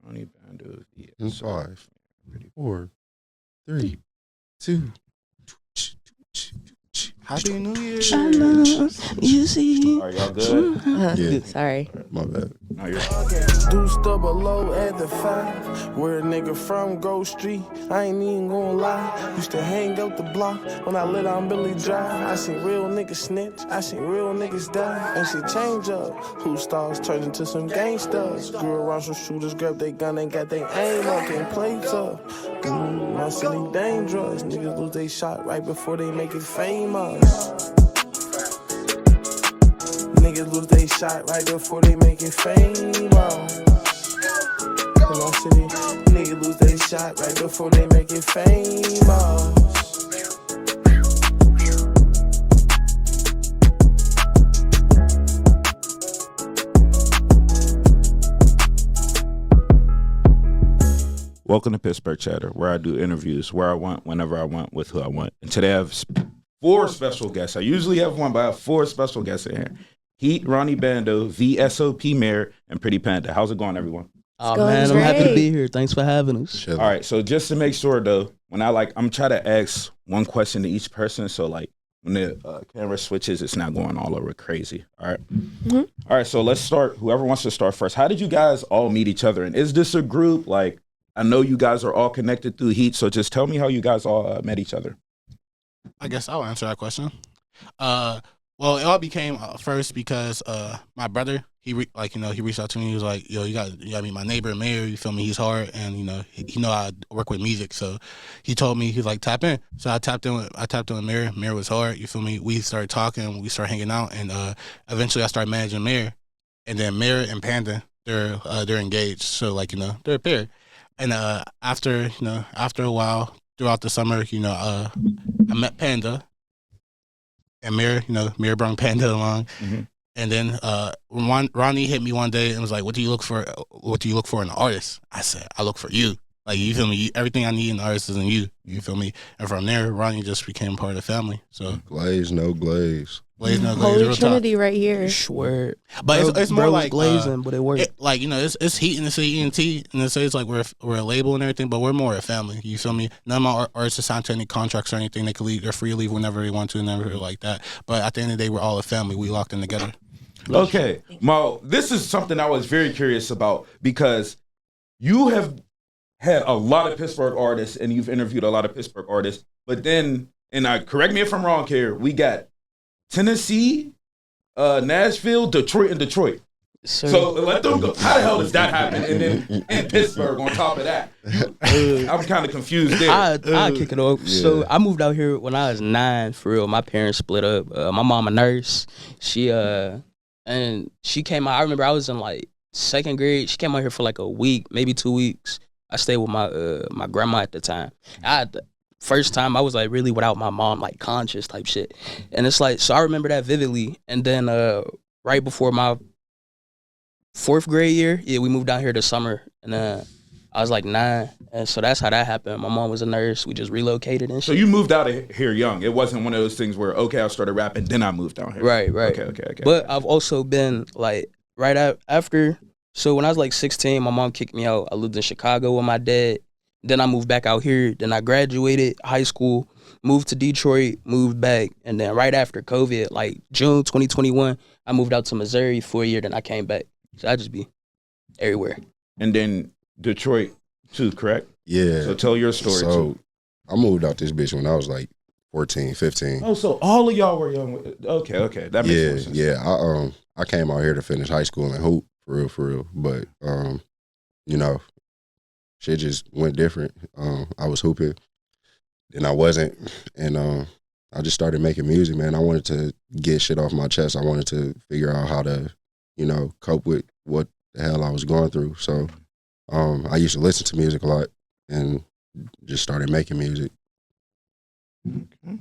RonnyBando In 5, 4, 3, 2. Happy New Year. I know you see. Are y'all good? Yeah. Sorry. My bad. No, you're Deuce double low at the 5. Where a nigga from Grove Street, I ain't even gonna lie. Used to hang out the block when I lit on Billy Drive. I seen real niggas snitch, I seen real niggas die. And shit change up. Who stars turned into some gangsters. Grew around some shooters, grabbed they gun and got they aim up, can't play tough. My city dangerous. Niggas lose they shot right before they make it famous. Niggas lose they shot right before they make it famous. In my city, niggas lose they shot right before they make it famous. Welcome to Pittsburgh Chatter, where I do interviews where I want, whenever I want, with who I want. And today I have 4 special guests. I usually have one, but I have 4 special guests in here. Heat, RonnyBando, VSOPMIR, and Pretti Panda. How's it going, everyone? Oh man, I'm happy to be here. Thanks for having us. All right, so just to make sure though, when I'm trying to ask one question to each person, so like when the camera switches, it's not going all over crazy. All right. Mm-hmm. All right, so let's start. Whoever wants to start first. How did you guys all meet each other? And is this a group? Like, I know you guys are all connected through Heat, so just tell me how you guys all met each other. I guess I'll answer that question. Well, it all became first because my brother, he reached out to me. He was like, "Yo, you got to meet my neighbor, Mayor. You feel me? He's hard, and he know I work with music. So he told me, he's like, tap in. So I tapped in with Mayor. Mayor was hard. You feel me? We started talking. We started hanging out, and eventually I started managing Mayor, and then Mayor and Panda, they're engaged. So they're a pair. And after a while, throughout the summer, I met Panda. And Mir brought Panda along, mm-hmm. And then Ronnie hit me one day and was like, "What do you look for? What do you look for in an artist?" I said, "I look for you. Like, you feel me? Everything I need in an artist is in you. You feel me?" And from there, Ronnie just became part of the family. So glaze, no glaze. Glaze, no glaze. Holy Trinity right here. Swear. But it's more like glazing, but it works. It's Heat and it's ENT, and it says like we're a label and everything, but we're more a family. You feel me? None of my artists are signed to any contracts or anything. They can leave. They're free to leave whenever they want to, and never like that. But at the end of the day, we're all a family. We locked in together. Okay, Mo, this is something I was very curious about because you have had a lot of Pittsburgh artists and you've interviewed a lot of Pittsburgh artists, but then, correct me if I'm wrong here, we got Tennessee, Nashville, Detroit, and Detroit. So let them go. How the hell does that happen? And then in Pittsburgh on top of that. I'm kind of confused there. I'll kick it off. Yeah. So I moved out here when I was 9, for real. My parents split up. My mom a nurse. She came out. I remember I was in like 2nd grade. She came out here for like a week, maybe 2 weeks. I stayed with my grandma at the time. First time I was like really without my mom, like conscious type shit. And it's like, so I remember that vividly. And then right before my 4th grade year, we moved down here this summer. And I was like 9. And so that's how that happened. My mom was a nurse. We just relocated and shit. So you moved out of here young. It wasn't one of those things where, okay, I started rapping, then I moved down here. Right. Okay. But I've also been like right after. So when I was like 16, my mom kicked me out. I lived in Chicago with my dad. Then I moved back out here. Then I graduated high school, moved to Detroit, moved back. And then right after COVID, like June 2021, I moved out to Missouri for a year. Then I came back. So I just be everywhere. And then Detroit too, correct? Yeah. So tell your story too. I moved out this bitch when I was like 14, 15. Oh, so all of y'all were young. Okay. That makes more sense. Yeah. I came out here to finish high school and hoop, for real. But, shit just went different. I was hooping, and I wasn't. And I just started making music, man. I wanted to get shit off my chest. I wanted to figure out how to, cope with what the hell I was going through. So I used to listen to music a lot and just started making music. Okay.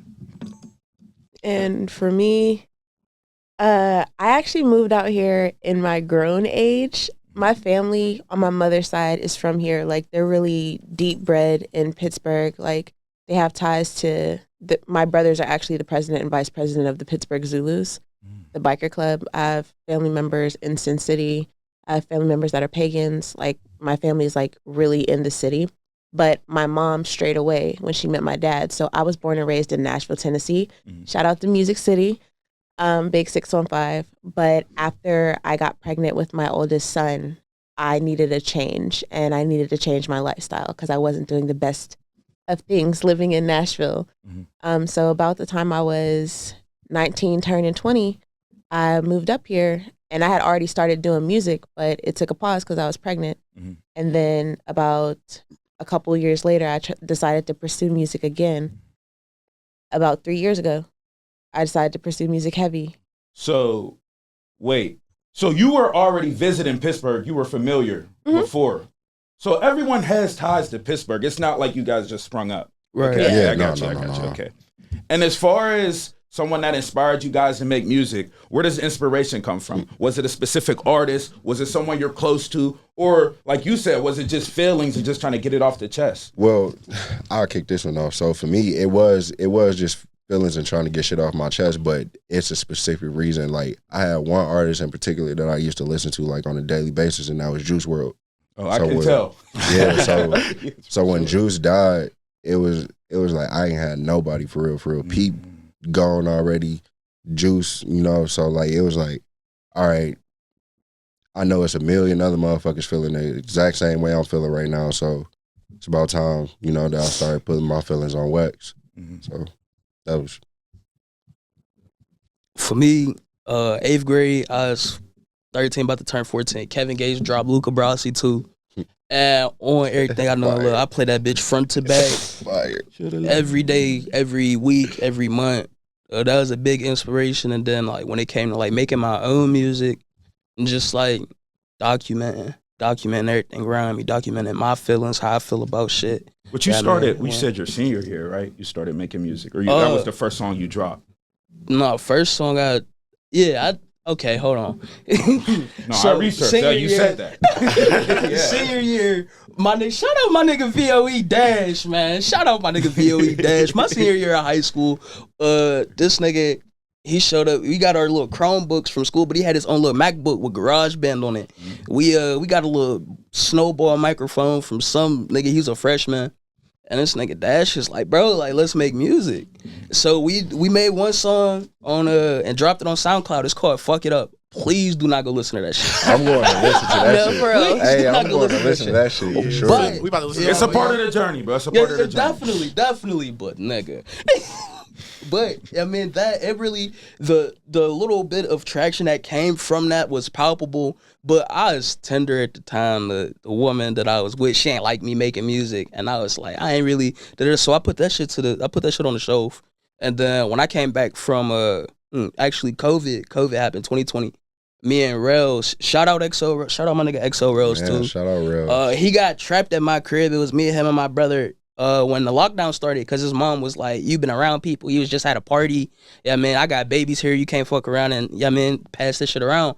And for me, I actually moved out here in my grown age. My family on my mother's side is from here. Like, they're really deep bred in Pittsburgh. Like, they have ties to my brothers are actually the president and vice president of the Pittsburgh Zulus, the biker club. I have family members in Sin City. family members that are pagans. Like my family is like really in the city, but my mom strayed away when she met my dad. So I was born and raised in Nashville, Tennessee. Shout out to Music City, Big 615. But after I got pregnant with my oldest son, I needed a change, and I needed to change my lifestyle because I wasn't doing the best of things living in Nashville. So about the time I was 19, turning 20, I moved up here, and I had already started doing music, but it took a pause because I was pregnant. And then about a couple years later, I decided to pursue music again. About 3 years ago, I decided to pursue music heavy. So, wait. So you were already visiting Pittsburgh. You were familiar before. So everyone has ties to Pittsburgh. It's not like you guys just sprung up. Right. Okay, Yeah, I got you. Okay. And as far as someone that inspired you guys to make music, where does the inspiration come from? Was it a specific artist? Was it someone you're close to? Or like you said, was it just feelings and just trying to get it off the chest? Well, I'll kick this one off. So for me, it was just feelings and trying to get shit off my chest, but it's a specific reason. Like I had one artist in particular that I used to listen to like on a daily basis, and that was Juice WRLD. Oh, I can tell. Yeah, so when Juice died, it was like I ain't had nobody for real. Pete gone already, Juice, so like it was like, all right, I know it's a million other motherfuckers feeling the exact same way I'm feeling right now, so it's about time, that I started putting my feelings on wax. So that was For me, 8th grade, I was 13, about to turn 14. Kevin Gates dropped Luca Brasi 2. And on everything I know and love, I play that bitch front to back. fire. Every day, every week, every month. That was a big inspiration. And then like when it came to like making my own music and just like documenting everything around me, documenting my feelings, how I feel about shit. But you started, you said your senior year, right? You started making music, or that was the first song you dropped? No, first song okay, hold on. No, I researched that. You said that. Senior year, my nigga, shout out my nigga VOE Dash, man. Shout out my nigga VOE Dash. My senior year of high school, this nigga, he showed up. We got our little Chromebooks from school, but he had his own little MacBook with GarageBand on it. We got a little snowball microphone from some nigga. He was a freshman. And this nigga Dash is like, bro, like, let's make music. So we made one song on and dropped it on SoundCloud. It's called Fuck It Up. Please do not go listen to that shit. I'm going to listen to that shit. Bro. Hey, I'm going to listen to that shit. Sure. But we about to listen. It's a part of the journey, bro. It's a part of the journey. Definitely, but nigga. But I mean it really the little bit of traction that came from that was palpable. But I was tender at the time. The woman that I was with, she ain't like me making music, and I was like, I ain't really. So I put that shit on the shelf. And then when I came back from actually COVID happened 2020. Me and Rails, shout out my nigga XO Rails too. Shout out Rails. He got trapped at my crib. It was me, him, and my brother. When the lockdown started, because his mom was like, "You been around people. You was just at a party. Yeah, man, I got babies here. You can't fuck around and pass this shit around."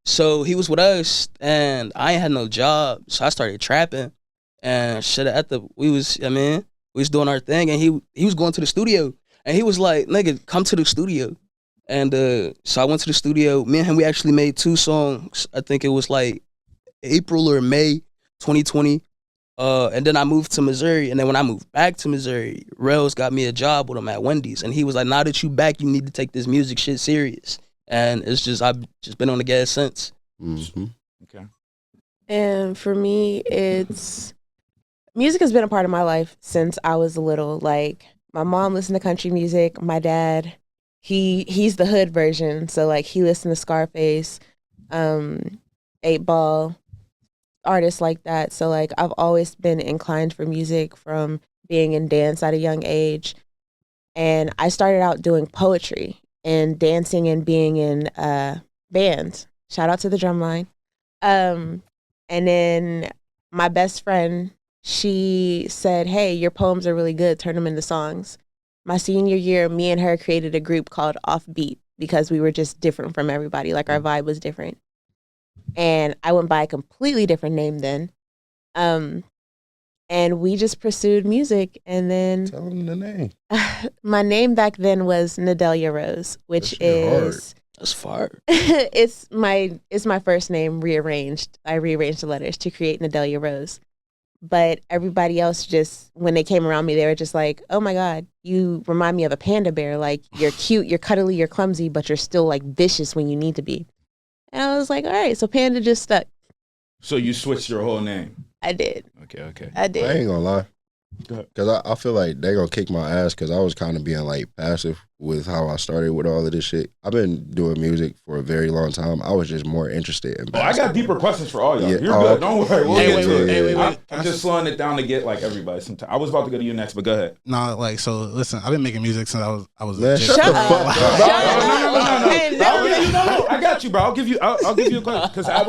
So he was with us, and I ain't had no job, so I started trapping. And shit, we was doing our thing, and he was going to the studio, and he was like, "Nigga, come to the studio." And so I went to the studio. Me and him, we actually made 2 songs. I think it was like April or May 2020. And then I moved to Missouri, and then when I moved back to Missouri, Rails got me a job with him at Wendy's, and he was like, now that you back, you need to take this music shit serious. And I've just been on the gas since. Mm-hmm. Okay. And for me, music has been a part of my life since I was little. Like, my mom listened to country music. My dad, he's the hood version. So, like, he listened to Scarface, 8 Ball, artists like that. So, like, I've always been inclined for music from being in dance at a young age. And I started out doing poetry and dancing and being in bands. Shout out to the Drumline. And then my best friend, she said, hey, your poems are really good. Turn them into songs. My senior year, me and her created a group called Offbeat because we were just different from everybody. Like, our vibe was different. And I went by a completely different name then. And we just pursued music. And then Tell them the name. my name back then was Nadelia Rose, which is That's fire. It's my first name rearranged. I rearranged the letters to create Nadelia Rose. But everybody else just, when they came around me, they were just like, oh my God, you remind me of a panda bear. Like, you're cute, you're cuddly, you're clumsy, but you're still like vicious when you need to be. And I was like, all right, so Panda just stuck. So you switched your whole name? I did. Okay. I did. I ain't gonna lie. Because I feel like they gonna kick my ass because I was kind of being like passive with how I started with all of this shit. I've been doing music for a very long time. I was just more interested in I got deeper questions for all y'all. Yeah. You're good. Don't worry. We'll get to it. Wait. I'm just slowing it down to get like everybody some time. I was about to go to you next, but go ahead. No, like, so listen, I've been making music since I was Man, a shut kid. the fuck up. No. I got you, bro. I'll give you a question because I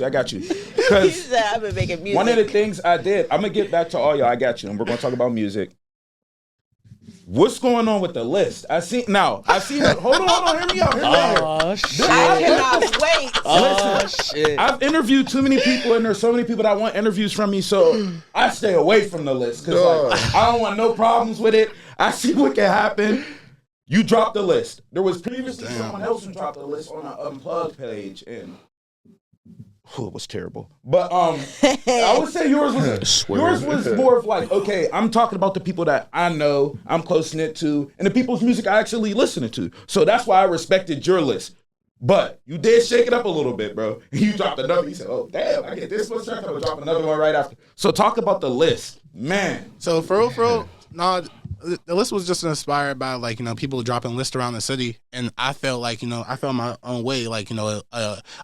got you. Because I've been making music. one of the things I did, I'm gonna get back to all y'all. I got you, and we're gonna talk about music. What's going on with the list? I see. Hold on. Hear me out. Oh shit! I cannot wait. Oh shit! I've interviewed too many people, and there's so many people that want interviews from me, so I stay away from the list because I don't want no problems with it. I see what can happen. You dropped the list. There was previously someone else who dropped the list on our Unplugged page, and it was terrible. But I would say yours was more of like, okay, I'm talking about the people that I know, I'm close-knit to, and the people's music I actually listen to. So that's why I respected your list. But you did shake it up a little bit, bro. You dropped another. You said, oh, damn, I get this one track, I'm going to drop another one right after. So talk about the list. Man. So for real, no, the list was just inspired by, like, you know, people dropping lists around the city, and I felt like, you know, I felt my own way, like, you know,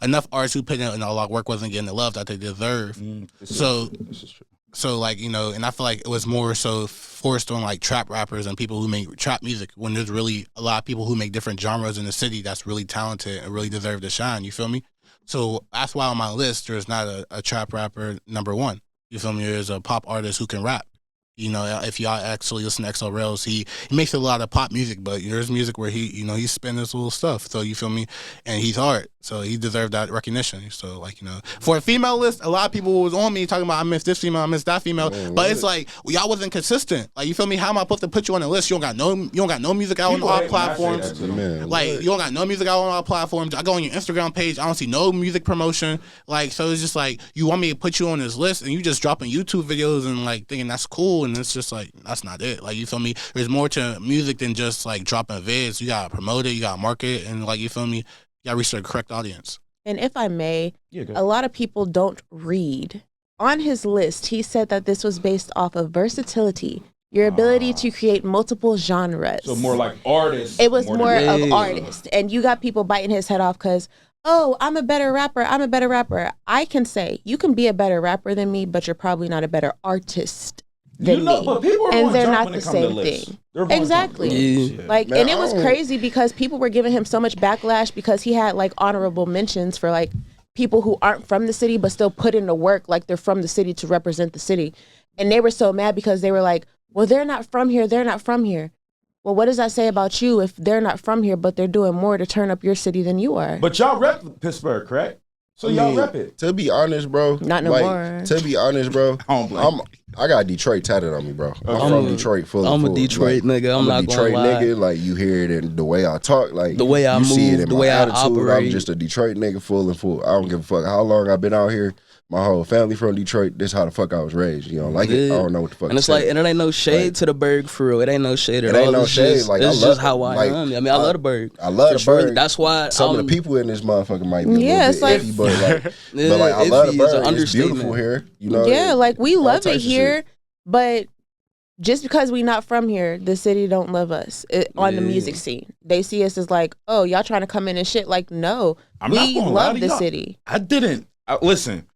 enough artists who put in a lot of work wasn't getting the love that they deserve. This is true. So, like, you know, and I feel like it was more so forced on, like, trap rappers and people who make trap music when there's really a lot of people who make different genres in the city that's really talented and really deserve to shine, you feel me? So that's why on my list there's not a trap rapper number one, you feel me? There's a pop artist who can rap. You know, if y'all actually listen to XL Rails, he makes a lot of pop music, but there's music where he's spinning his little stuff. So you feel me? And he's hard. So he deserved that recognition. So, like, you know, for a female list, a lot of people was on me talking about I miss this female, I miss that female. But it's like, y'all wasn't consistent. Like, you feel me? How am I supposed to put you on the list? You don't got no music out on all platforms. Like, you don't got no music out on all platforms. I go on your Instagram page, I don't see no music promotion. Like, so it's just like, you want me to put you on this list and you just dropping YouTube videos and, like, thinking that's cool, and it's just like, that's not it. Like, you feel me? There's more to music than just, like, dropping vids. You gotta promote it, you gotta market it, and, like, you feel me? You gotta reach the correct audience. And if I may, a lot of people don't read. On his list, he said that this was based off of versatility, your ability to create multiple genres. So more like artists. It was more of artists. And you got people biting his head off because, oh, I'm a better rapper. I can say, you can be a better rapper than me, but you're probably not a better artist than me. But people are and they're not the same thing. Exactly. Like, man, and it was crazy because people were giving him so much backlash because he had like honorable mentions for like people who aren't from the city but still put in the work like they're from the city to represent the city. And they were so mad because they were like, well, they're not from here. Well, what does that say about you if they're not from here but they're doing more to turn up your city than you are? But y'all rep Pittsburgh, correct? So y'all rep it. To be honest, bro. Not no more. To be honest, bro. I got Detroit tatted on me, bro. I'm from Detroit full. I'm a Detroit nigga. I'm not Detroit gonna lie. nigga. Like, you hear it in the way I talk, like the way I move, see it in the my way attitude. I operate. I'm just a Detroit nigga full and full. I don't give a fuck how long I've been out here. My whole family from Detroit. This how the fuck I was raised. You don't like it? I don't know what the fuck. And it's like, and it ain't no shade to the Berg for real. It ain't no shade at all. It ain't no shade. Like, it's just how I am. I mean, I love the Berg. I love the Berg. That's why some of the people in this motherfucker might be a little bit iffy, but like I love the Berg. It's beautiful here. You know? Yeah, like we love it here, but just because we not from here, the city don't love us on the music scene. They see us as like, oh, y'all trying to come in and shit. Like, no, we love the city. I didn't. Listen.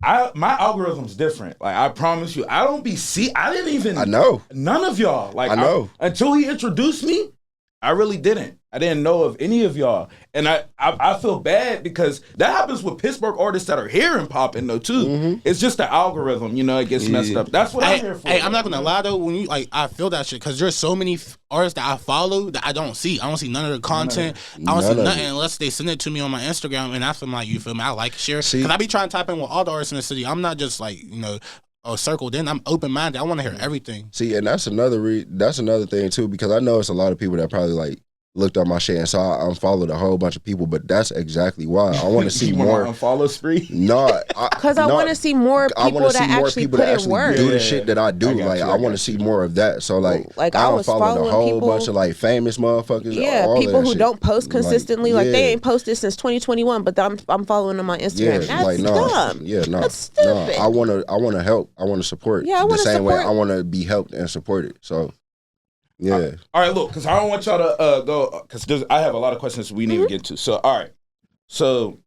My algorithm's different. Like, I promise you, I didn't even. I know. None of y'all. Like, I know. Until he introduced me, I really didn't. I didn't know of any of y'all. And I feel bad because that happens with Pittsburgh artists that are here and popping though too. Mm-hmm. It's just the algorithm, you know, it gets messed up. That's what I'm here for. Hey, I'm not gonna lie though, when you like, I feel that shit because there's so many artists that I follow that I don't see. I don't see none of the content. I don't see nothing unless they send it to me on my Instagram, and that's when, like, you feel me, I like share. Because I be trying to type in with all the artists in the city. I'm not just like, you know, circled in. I'm open minded. I want to hear everything. See, and that's another thing too, because I know it's a lot of people that probably like looked up my shit, and so I unfollowed a whole bunch of people. But that's exactly why I want to see more. Unfollow spree? No, because I want to see more people that actually put in work. Do the shit that I do. I want to see more of that. So I was unfollowed a whole people, bunch of like famous motherfuckers. Yeah, people who don't post consistently. Like they ain't posted since 2021, but I'm following them on Instagram. That's dumb. Yeah, no, that's stupid. I want to help. I want to support. Yeah, I want to the same support. way I want to be helped and supported. So. Yeah. All right, look, because I don't want y'all to go, because I have a lot of questions we need to get to. So, all right. So,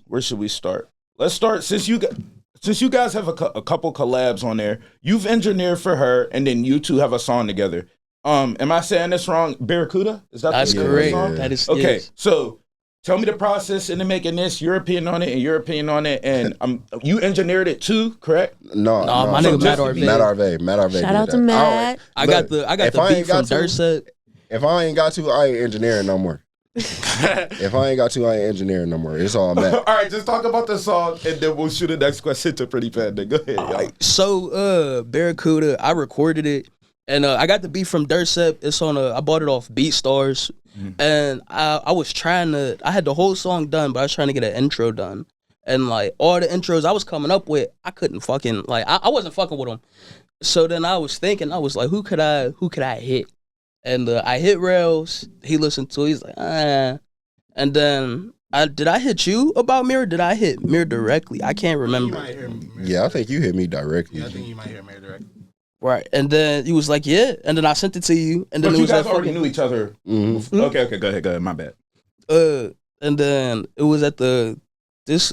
where should we start? Let's start, since you guys have a couple collabs on there, you've engineered for her, and then you two have a song together. Am I saying this wrong? Barracuda? Is that That's the correct. song? That is okay. Yes. So, tell me the process into making this, your opinion on it, and your opinion on it, and you engineered it too, correct? No, my nigga Matt Arve. Matt Arve. Shout out to Matt. I got the beat from Durset. If I ain't got to, I ain't engineering no more. If I ain't got to, I ain't engineering no more. It's all Matt. All right, just talk about the song, and then we'll shoot the next question to Pretty Panda. Go ahead, y'all. Right. So, Barracuda, I recorded it, and I got the beat from Durset. It's on I bought it off BeatStars. And I was trying to, I had the whole song done, but I was trying to get an intro done. And like all the intros I was coming up with, I couldn't fucking, like, I wasn't fucking with them. So then I was thinking, I was like, who could I hit? And I hit Rails. He listened to it. He's like, ah. And then, did I hit you about Mir? Or did I hit Mir directly? I can't remember. Yeah, I think you hit me directly. Yeah, I think you might hear Mir directly. Right, and then he was like, "Yeah," and then I sent it to you, and then but it you was guys at already knew each other. Mm-hmm. Okay, go ahead. My bad. And then it was at this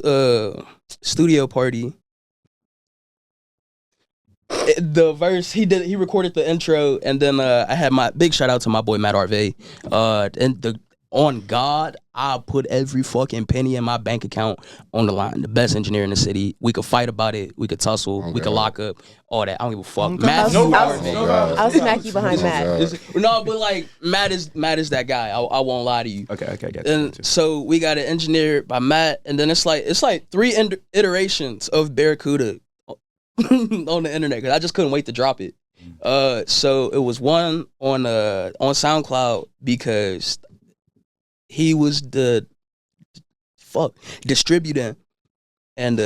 studio party. The verse he recorded the intro, and then I had my big shout out to my boy Matt Arve. And on God, I put every fucking penny in my bank account on the line. The best engineer in the city. We could fight about it. We could tussle. We could lock up. All that. I don't give a fuck. Matt, I'll smack you behind Matt. No, but like Matt is that guy. I won't lie to you. Okay, I got you. And so we got it engineered by Matt, and then it's like 3 iterations of Barracuda on the internet because I just couldn't wait to drop it. So it was one on SoundCloud because he was the distributing, and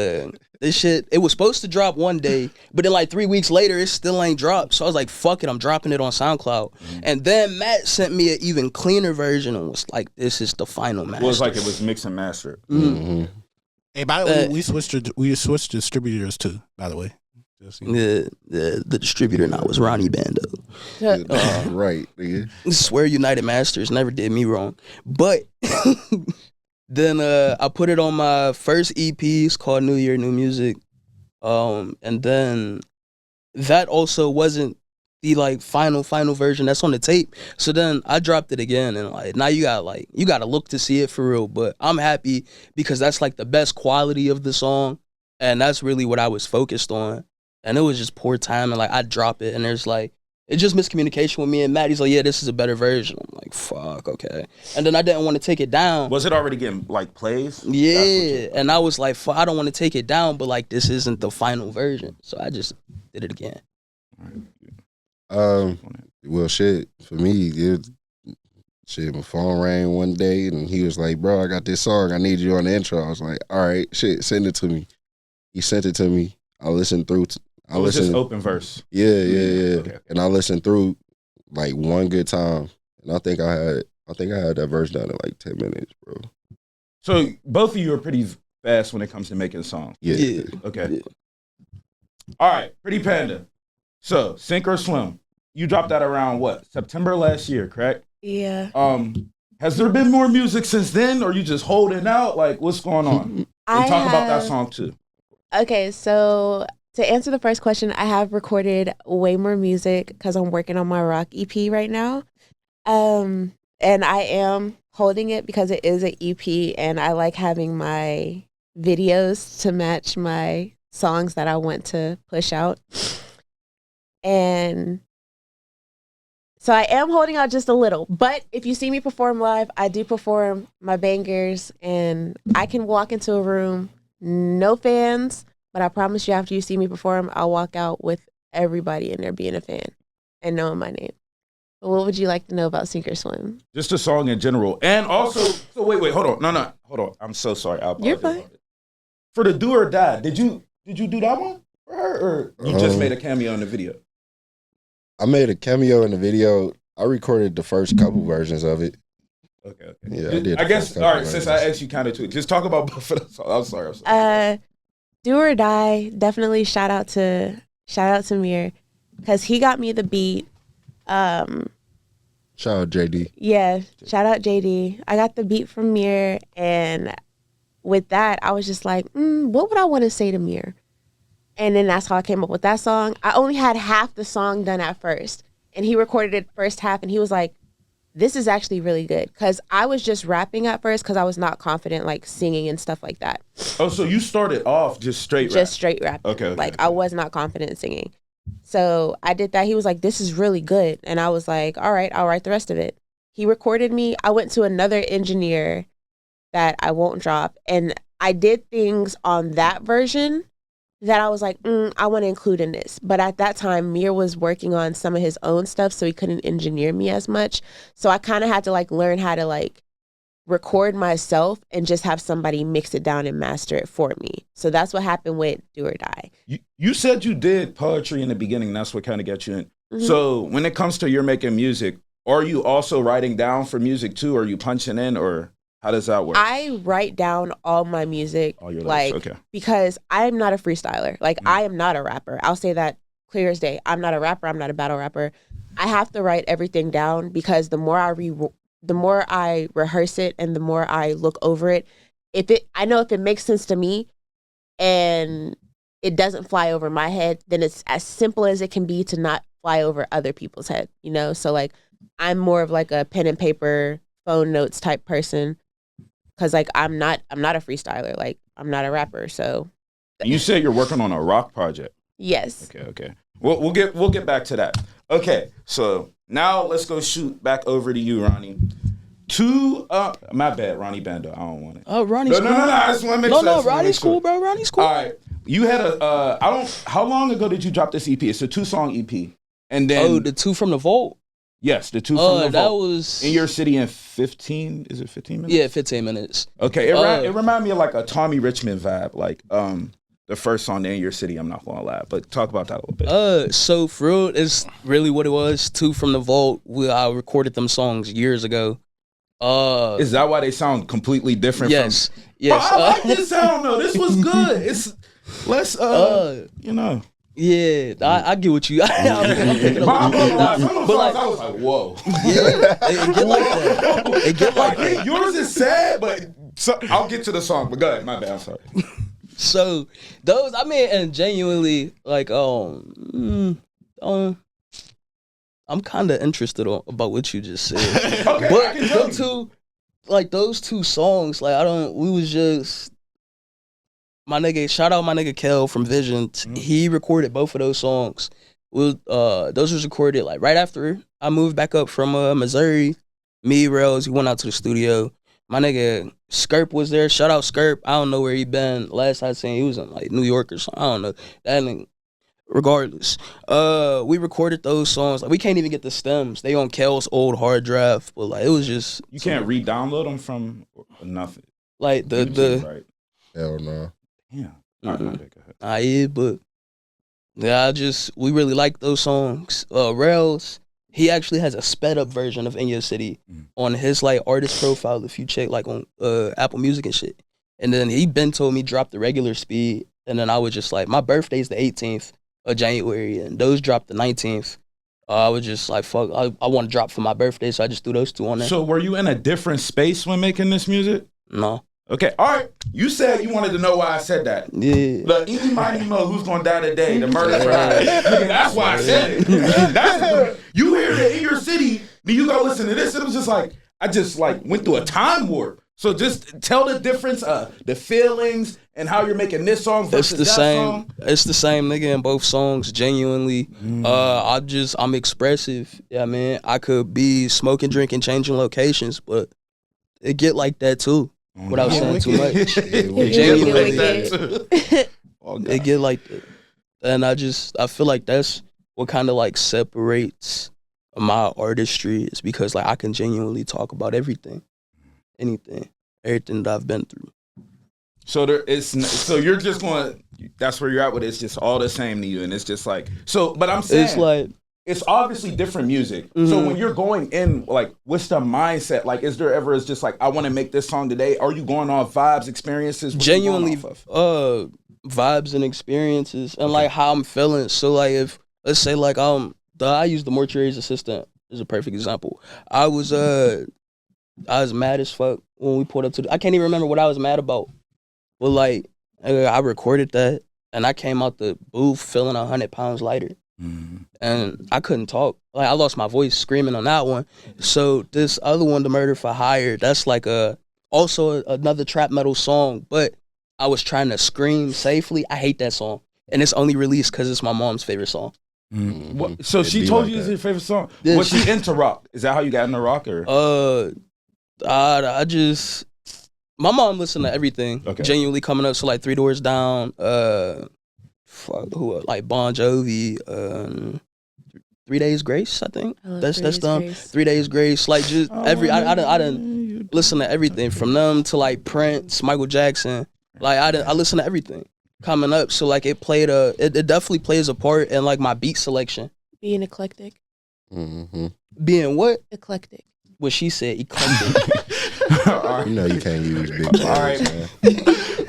this shit, it was supposed to drop one day, but then like 3 weeks later it still ain't dropped. So I was like, fuck it, I'm dropping it on SoundCloud. And then Matt sent me an even cleaner version and was like, this is the final master. It was like it was mixed and mastered. Hey, by the way, we switched distributors too, by the way. The distributor now was RonnyBando. Right, nigga. Swear United Masters never did me wrong. But then I put it on my first EP. It's called New Year, New Music. And then that also wasn't the like final version that's on the tape. So then I dropped it again, and like now you gotta look to see it for real. But I'm happy because that's like the best quality of the song, and that's really what I was focused on. And it was just poor timing. Like I drop it, and there's like it's just miscommunication with me and Matt. He's like, "Yeah, this is a better version." I'm like, "Fuck, okay." And then I didn't want to take it down. Was it already getting like plays? Yeah, and I was like, "Fuck, I don't want to take it down," but like this isn't the final version, so I just did it again. Well, shit, for me, my phone rang one day, and he was like, "Bro, I got this song. I need you on the intro." I was like, "All right, shit, send it to me." He sent it to me. I listened through. I listened. Just open verse. Yeah. Okay. And I listened through like one good time, and I think I had that verse done in like 10 minutes, bro. So both of you are pretty fast when it comes to making songs. Yeah. Okay. Yeah. All right, Pretty Panda. So Sink or Swim, you dropped that around what, September last year, correct? Yeah. Has there been more music since then, or you just holding out? Like, what's going on? And talk about that song too. Okay, so to answer the first question, I have recorded way more music because I'm working on my rock EP right now. And I am holding it because it is an EP, and I like having my videos to match my songs that I want to push out. And so I am holding out just a little, but if you see me perform live, I do perform my bangers, and I can walk into a room, no fans, but I promise you after you see me perform, I'll walk out with everybody in there being a fan and knowing my name. But what would you like to know about Sink or Swim? Just the song in general. And also, so wait, hold on. No, hold on. I'm so sorry. You're fine. For the Do or Die, did you do that one for her, or you just made a cameo in the video? I made a cameo in the video. I recorded the first couple versions of it. Okay. Yeah, I did. I guess, all right, since I asked you kind of to it, just talk about both of those. I'm sorry. Do or Die, definitely shout out to Mir, because he got me the beat. Shout out JD. Yeah, shout out JD. I got the beat from Mir, and with that, I was just like, what would I want to say to Mir? And then that's how I came up with that song. I only had half the song done at first, and he recorded it first half, and he was like, this is actually really good, because I was just rapping at first because I was not confident like singing and stuff like that. Oh, so you started off just straight rap? Just straight rap. Okay. Like I was not confident in singing. So I did that. He was like, this is really good. And I was like, all right, I'll write the rest of it. He recorded me. I went to another engineer that I won't drop, and I did things on that version that I was like, I want to include in this. But at that time, Mir was working on some of his own stuff, so he couldn't engineer me as much. So I kind of had to like learn how to like record myself and just have somebody mix it down and master it for me. So that's what happened with Do or Die. You said you did poetry in the beginning. That's what kind of got you in. Mm-hmm. So when it comes to you're making music, are you also writing down for music too? Or are you punching in, or how does that work? I write down all my music, all your lyrics, okay. Because I'm not a freestyler. Like, I am not a rapper. I'll say that clear as day. I'm not a rapper. I'm not a battle rapper. I have to write everything down, because the more I rehearse it and the more I look over it, I know if it makes sense to me and it doesn't fly over my head, then it's as simple as it can be to not fly over other people's head, you know? So like, I'm more of like a pen and paper, phone notes type person. Cause like I'm not a freestyler. Like I'm not a rapper. So you said you're working on a rock project. Yes. Okay. We'll get back to that. Okay, so now let's go shoot back over to you, Ronnie. My bad, RonnyBando. I don't want it. Oh, Ronnie's cool. No. I just want to make sure. No, Ronnie's cool, bro. Ronnie's cool. All right. You had how long ago did you drop this EP? It's a 2-song EP. And then the 2 from the Vault? Yes, the 2 from the Vault. That was In Your City in 15, is it 15 minutes? Yeah, 15 minutes. Okay, it reminded me of like a Tommy Richmond vibe, like the first song, In Your City, I'm not gonna lie. But talk about that a little bit. So for real, it's really what it was. 2 from the Vault. I recorded them songs years ago. Is that why they sound completely different? Yes. Bro, I like this sound though. This was good. It's let's you know. Yeah, I get what you. But I was like, whoa. Yeah, it get like that. It get like that. Yours is sad, but I'll get to the song. But go ahead, my bad. I'm sorry. So those, I mean, and genuinely, like, I'm kind of interested about what you just said. Okay, but those two songs, like, we was just. Shout out my nigga Kel from Vision. Mm-hmm. He recorded both of those songs. Those was recorded like right after I moved back up from Missouri. Me, Rails, he went out to the studio. My nigga Skirp was there. Shout out Skirp. I don't know where he been. Last I seen, he was in like New York or something. I don't know. That nigga. Regardless, we recorded those songs. Like we can't even get the stems. They on Kel's old hard drive. But like it was just you can't re-download them from nothing. Like the right. Hell no. Yeah. Yeah, but yeah, we really like those songs. Rails, he actually has a sped up version of In Your City on his like artist profile if you check like on Apple Music and shit. And then he been told me drop the regular speed, and then I was just like, my birthday's the 18th of January, and those dropped the 19th. I was just like, fuck, I want to drop for my birthday, so I just threw those 2 on there. So were you in a different space when making this music? No. Okay, all right. You said you wanted to know why I said that. Yeah. Look, anybody know who's gonna die today? The murder trial. That's why I said it. You hear it In Your City, then you go listen to this. It was just like I just like went through a time warp. So just tell the difference, the feelings, and how you're making this song versus that song. It's the same nigga in both songs. Genuinely, I'm expressive. Yeah, man. I could be smoking, drinking, changing locations, but it get like that too. Without saying too much. Genuinely, it get like that. And I feel like that's what kind of like separates my artistry is because like I can genuinely talk about everything, everything that I've been through. So so you're just going. That's where you're at with it. It's just all the same to you, and it's just like so. But I'm saying It's like it's obviously different music. So when you're going in, like, what's the mindset? Like, is there ever is just like I want to make this song today? Are you going off vibes, experiences? What you going genuinely off of? vibes and experiences and like how I'm feeling. So like if let's say like I use the mortuary's assistant is a perfect example. I was mad as fuck when we pulled up to I can't even remember what I was mad about. But like I recorded that and I came out the booth feeling 100 pounds lighter. And I couldn't talk. Like I lost my voice screaming on that one. So this other one, The Murder for Hire, that's like also another trap metal song, but I was trying to scream safely. I hate that song. And it's only released because it's my mom's favorite song. So she told you it's your favorite song. Yeah, Was she into rock? Is that how you got into rock? Or I just my mom listened to everything. Okay. Genuinely coming up, so like Three Doors Down, like Bon Jovi, 3 Days Grace, I think. That's them. 3 Days Grace. Like just I didn't listen to everything from them to like Prince, Michael Jackson. Like I listen to everything coming up. So like it definitely plays a part in like my beat selection. Being eclectic. Being what? Eclectic. What she said, eclectic. You know you can't use big words, all right, man.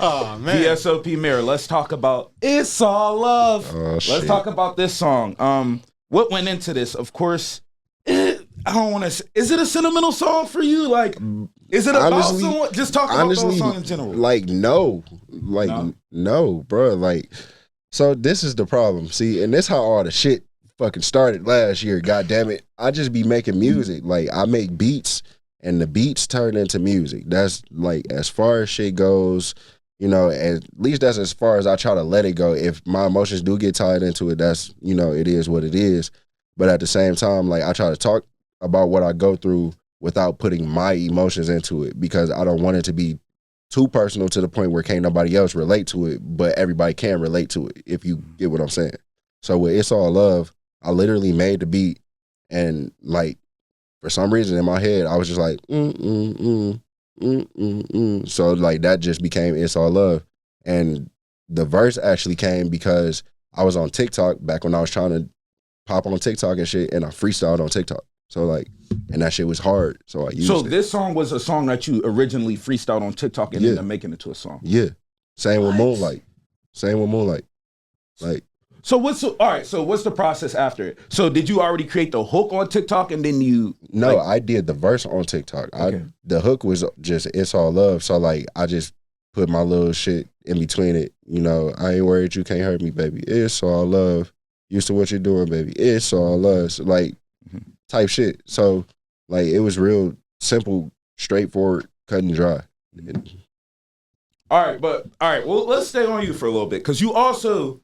Oh man. VSOPMIR. Let's talk about It's All Love. Let's talk about this song. What went into this? Of course, I don't want to. Is it a sentimental song for you? Like, is it about someone? Just talk about the song in general. Like, no, bro. Like, so this is the problem. See, and this how all the shit fucking started last year. God damn it, I just be making music. Like, I make beats, and the beats turn into music. That's like as far as shit goes. You know, at least that's as far as I try to let it go. If my emotions do get tied into it, that's, you know, it is what it is. But at the same time, like I try to talk about what I go through without putting my emotions into it because I don't want it to be too personal to the point where can't nobody else relate to it, but everybody can relate to it, if you get what I'm saying. So with It's All Love, I literally made the beat and like for some reason in my head, I was just like, So like that just became It's All Love. And the verse actually came because I was on TikTok back when I was trying to pop on TikTok and shit, and I freestyled on TikTok. So like, and that shit was hard. So I used it. So this song was a song that you originally freestyled on TikTok and ended up making it to a song. Yeah. Same with Moonlight. Like, so what's the process after it? So did you already create the hook on TikTok and then you? No, I did the verse on TikTok. Okay. The hook was just It's All Love. So like I just put my little shit in between it. You know, I ain't worried, you can't hurt me, baby. It's all love. Used to what you're doing, baby. It's all love. So, like type shit. So like it was real simple, straightforward, cut and dry. All right. Well, let's stay on you for a little bit because you also.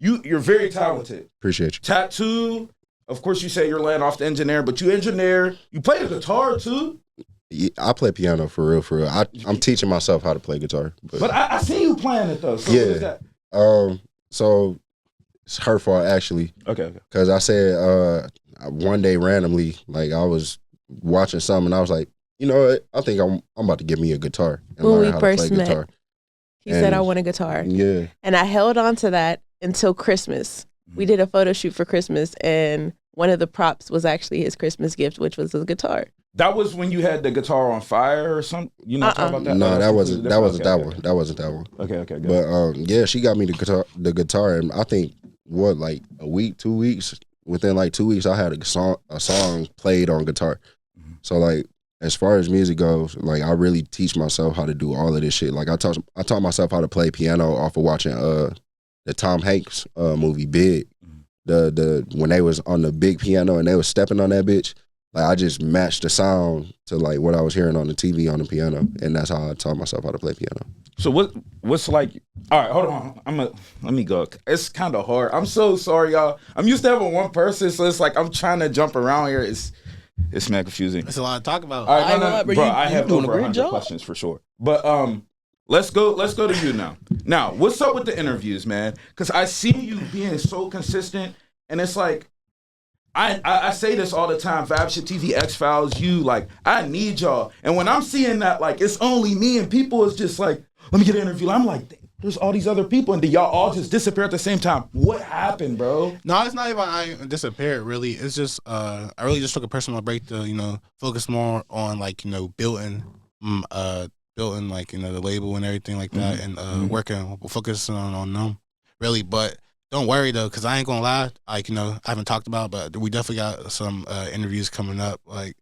You're very talented. Appreciate you. Tattoo. Of course, you say you're laying off the engineer, but you engineer. You play the guitar too. Yeah, I play piano for real. I'm teaching myself how to play guitar. But I see you playing it though. So yeah. What is that? So it's her fault actually. Okay. Because I said one day randomly, like I was watching something, and I was like, you know what? I think I'm about to get me a guitar and learn how to play guitar. He said, I want a guitar. Yeah. And I held on to that until Christmas. We did a photo shoot for Christmas, and one of the props was actually his Christmas gift, which was a guitar. That was when you had the guitar on fire or something? You not talking about that? No, that wasn't that one. That wasn't that one. Okay, good. But yeah, she got me the guitar, and I think like a week, 2 weeks, within like 2 weeks, I had a song played on guitar. So like, as far as music goes, like I really teach myself how to do all of this shit. Like I taught myself how to play piano off of watching the Tom Hanks movie Big. The when they was on the big piano and they was stepping on that bitch, like I just matched the sound to like what I was hearing on the TV on the piano, and that's how I taught myself how to play piano. So what's like? All right, hold on. Let me go. It's kind of hard. I'm so sorry, y'all. I'm used to having one person, so it's like I'm trying to jump around here. It's mad confusing. It's a lot to talk about. All right, bro, I have over 100 questions for sure. But let's go to you now. Now, what's up with the interviews, man? Because I see you being so consistent, and it's like I say this all the time. Fabship TV, X Files, you like. I need y'all. And when I'm seeing that, like it's only me and people is just like, let me get an interview. I'm like, there's all these other people, and then y'all all just disappear at the same time. What happened, bro? No, it's not even I disappeared. Really, it's just I really just took a personal break to focus more on like building like the label and everything like that, and focusing on them really. But don't worry though, because I ain't gonna lie. Like I haven't talked about, but we definitely got some interviews coming up like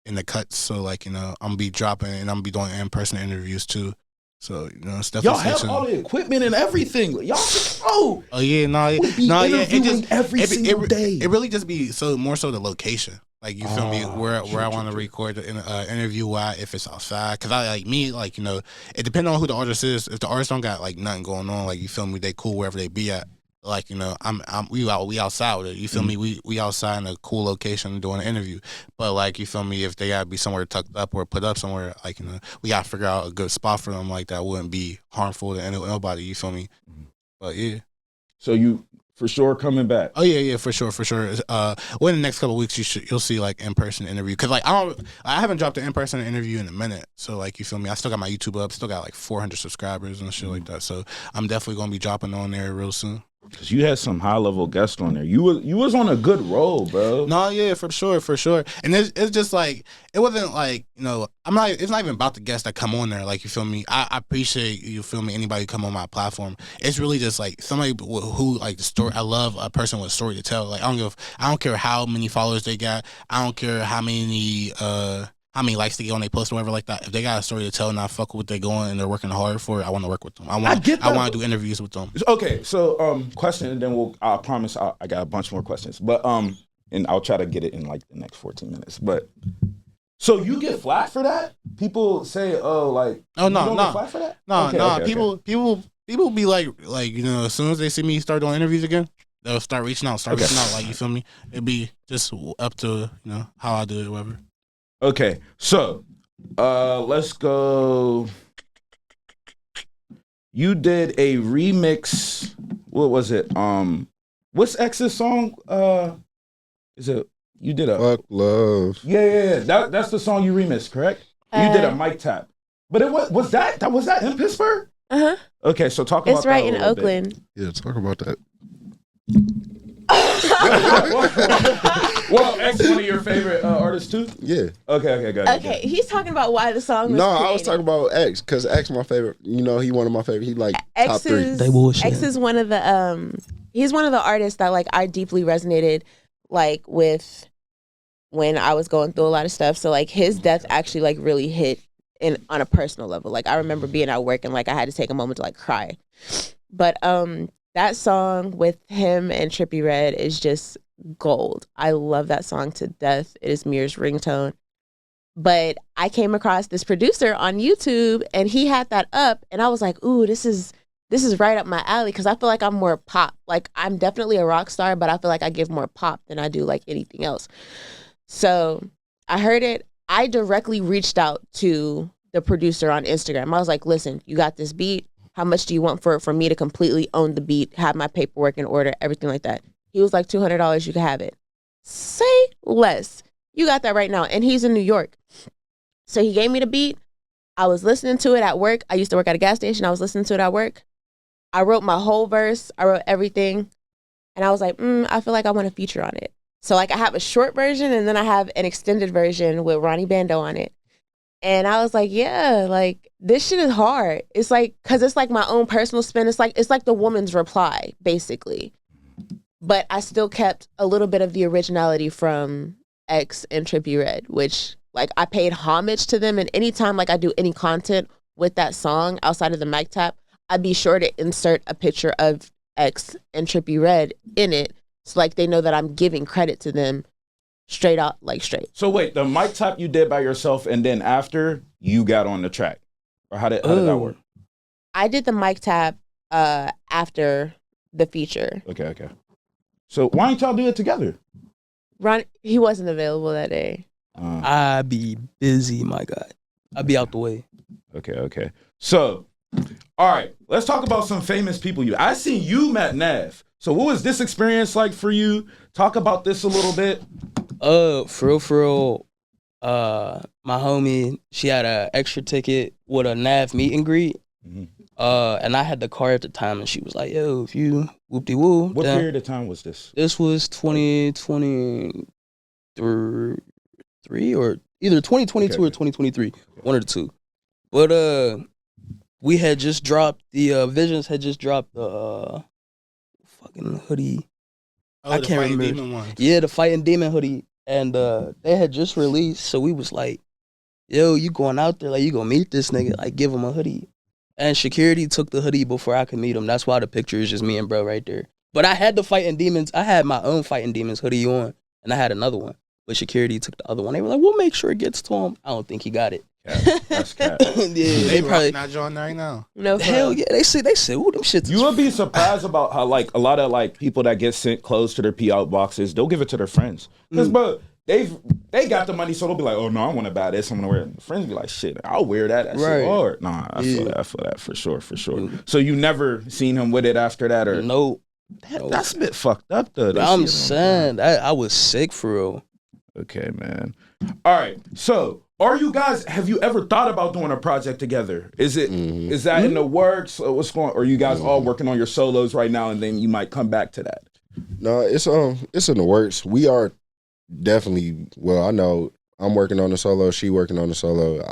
in the cuts. So like I'm gonna be dropping and I'm gonna be doing in-person interviews too. So it's definitely y'all have all the equipment and everything. Y'all oh yeah, it just every single day. It really just be more so the location. Like you feel me, where I want to record the interview at, if it's outside, because I it depends on who the artist is. If the artist don't got like nothing going on, like you feel me, they cool wherever they be at. Like we outside with it. You feel me? We outside in a cool location doing an interview. But like you feel me, if they gotta be somewhere tucked up or put up somewhere, like we gotta figure out a good spot for them, like that wouldn't be harmful to nobody. You feel me? But yeah. So you for sure coming back? Oh yeah, for sure. Within the next couple of weeks, you'll see like in-person interview. Because like I haven't dropped an in-person interview in a minute. So like you feel me, I still got my YouTube up, still got like 400 subscribers and shit like that. So I'm definitely gonna be dropping on there real soon. Cause you had some high level guests on there. You was on a good roll, bro. No, yeah, for sure. And it's just like it wasn't like it's not even about the guests that come on there. Like you feel me, I appreciate you feel me. Anybody come on my platform, it's really just like somebody who like the story. I love a person with a story to tell. Like I don't care how many followers they got. I don't care how many likes they get on their post or whatever like that. If they got a story to tell and I fuck with what they're going and they're working hard for it, I want to work with them. I want to do interviews with them. Okay, so question, and then I promise I got a bunch more questions, but and I'll try to get it in like the next 14 minutes. But so you get flack for that? People say, get flack for that? No. People be like as soon as they see me start doing interviews again, they'll start reaching out. Like you feel me? It'd be just up to how I do it, whatever. Okay, so let's go. You did a remix. What was it? What's X's song? Is it you did a Fuck Love? Yeah. That's the song you remixed, correct? You did a mic tap, but it was that in Pittsburgh? Okay, so talk about it's right that in Oakland. Yeah, talk about that. Well, X one of your favorite artists too? Yeah. Okay, got it. Okay, he's talking about why the song was created. I was talking about X, because X my favorite. He one of my favorite. He like top 3. They bullshit. X is one of the he's one of the artists that like I deeply resonated like with when I was going through a lot of stuff. So like his death actually like really hit on a personal level. Like I remember being at work and like I had to take a moment to like cry. But that song with him and Trippie Redd is just gold. I love that song to death. It is Mir's ringtone. But I came across this producer on YouTube and he had that up and I was like, ooh, this is right up my alley, because I feel like I'm more pop. Like I'm definitely a rock star, but I feel like I give more pop than I do like anything else. So I heard it. I directly reached out to the producer on Instagram. I was like, listen, you got this beat. How much do you want for me to completely own the beat, have my paperwork in order, everything like that? He was like, $200, you can have it. Say less. You got that right now. And he's in New York. So he gave me the beat. I was listening to it at work. I used to work at a gas station. I was listening to it at work. I wrote my whole verse. I wrote everything. And I was like, I feel like I want a feature on it. So like I have a short version and then I have an extended version with RonnyBando on it. And I was like, yeah, like this shit is hard. It's like, cause it's like my own personal spin. It's like the woman's reply, basically. But I still kept a little bit of the originality from X and Trippie Redd, which like I paid homage to them. And anytime like I do any content with that song outside of the mic tap, I'd be sure to insert a picture of X and Trippie Redd in it. So like they know that I'm giving credit to them straight out, like straight. So wait, the mic tap you did by yourself and then after you got on the track? Or how did that work? I did the mic tap after the feature. Okay. So why don't y'all do it together? Ron, he wasn't available that day. I be busy, my God. I be out the way. Okay. So, all right, let's talk about some famous people. I seen you, Matt Nav. So what was this experience like for you? Talk about this a little bit. For real, my homie, she had an extra ticket with a NAV meet and greet. And I had the car at the time, and she was like, yo, if you whoop-de-woo. What period of time was this? This was 2023 or either 2022 or 2023, one of the two. But we had just dropped, the Visions had just dropped the fucking hoodie. I can't remember. Demon ones. Yeah, the Fighting Demon hoodie. And they had just released, so we was like, yo, you going out there, like, you gonna meet this nigga, like, give him a hoodie. And security took the hoodie before I could meet him. That's why the picture is just me and bro right there. But I had the Fighting Demons, I had my own Fighting Demons hoodie on, and I had another one. But security took the other one. They were like, we'll make sure it gets to him. I don't think he got it. Cap. That's cap. Yeah, they probably not drawing right now. No, hell yeah. They said, ooh, them shits. You would be surprised about how like a lot of like people that get sent clothes to their PO boxes, they'll give it to their friends. Because bro, they got the money, so they'll be like, oh no, I want to buy this, I'm gonna wear it. Friends be like, shit, I'll wear that. That's right. hard. Nah, I feel that for sure. So you never seen him with it after that, or Nope. That's a bit fucked up though. I'm saying that I was sick for real. Okay, man. All right. So, have you ever thought about doing a project together? Is that in the works? Or what's going? Or are you guys all working on your solos right now, and then you might come back to that? No, it's in the works. We are definitely. Well, I know I'm working on the solo. She working on the solo.